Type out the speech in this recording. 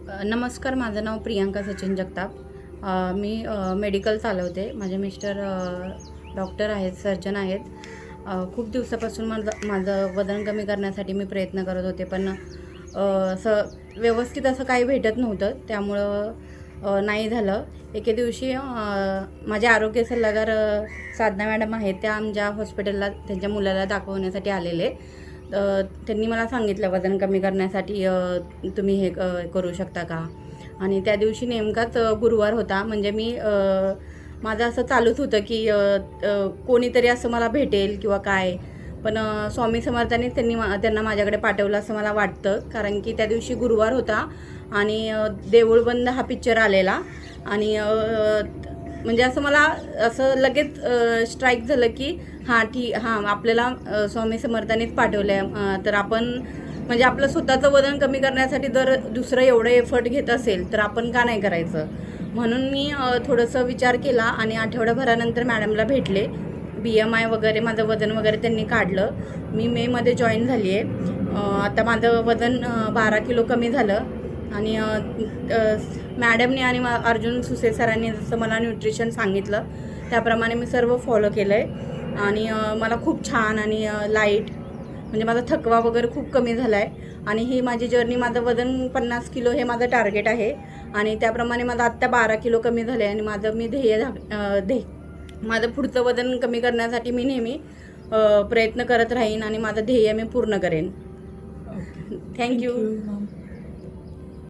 नमस्कार, माझं नाव प्रियांका सचिन जगताप. मी मेडिकल चालवते. माझे मिस्टर डॉक्टर आहेत, सर्जन आहेत. खूप दिवसापासून माझं वजन कमी करण्यासाठी मी प्रयत्न करत होते, पण असं व्यवस्थित असं काही भेटत नव्हतं, त्यामुळं नाही झालं. एके दिवशी माझे आरोग्य सल्लागार साधना मॅडम आहेत, त्या आमच्या हॉस्पिटलला त्यांच्या मुलाला दाखवण्यासाठी आलेले. त्यांनी मला सांगितलं वजन कमी करण्यासाठी तुम्ही हे करू शकता का. आणि त्या दिवशी नेमकाच गुरुवार होता. म्हणजे मी माझं असं चालूच होतं की कोणीतरी असं मला भेटेल किंवा काय, पण स्वामी समर्थांनीच त्यांना माझ्याकडे पाठवलं असं मला वाटतं. कारण की त्या दिवशी गुरुवार होता आणि देऊळबंद हा पिक्चर आलेला आणि म्हणजे असं मला असं लगेच स्ट्राईक झालं की हां आपल्याला स्वामी समर्थांनीच पाठवलं आहे. तर आपण म्हणजे आपलं स्वतःचं वजन कमी करण्यासाठी जर दुसरं एवढं एफर्ट घेत असेल तर आपण का नाही करायचं. म्हणून मी थोडंसं विचार केला आणि आठवड्याभरानंतर मॅडमला भेटले. BMI वगैरे माझं वजन वगैरे त्यांनी काढलं. मी मेमध्ये जॉईन झाली आहे. आता माझं वजन 12 किलो कमी झालं. आणि मॅडमने आणि अर्जुन सुसे सरांनी जसं मला न्यूट्रिशन सांगितलं त्याप्रमाणे मी सर्व फॉलो केलं आहे. आणि मला खूप छान आणि लाईट, म्हणजे माझा थकवा वगैरे खूप कमी झाला आहे. आणि ही माझी जर्नी, माझं वजन 50 किलो हे माझं टार्गेट आहे. आणि त्याप्रमाणे माझं आत्ता 12 किलो कमी झालं आहे. आणि माझं मी माझं पुढचं वजन कमी करण्यासाठी मी नेहमी प्रयत्न करत राहीन आणि माझं ध्येय मी पूर्ण करेन. थँक्यू.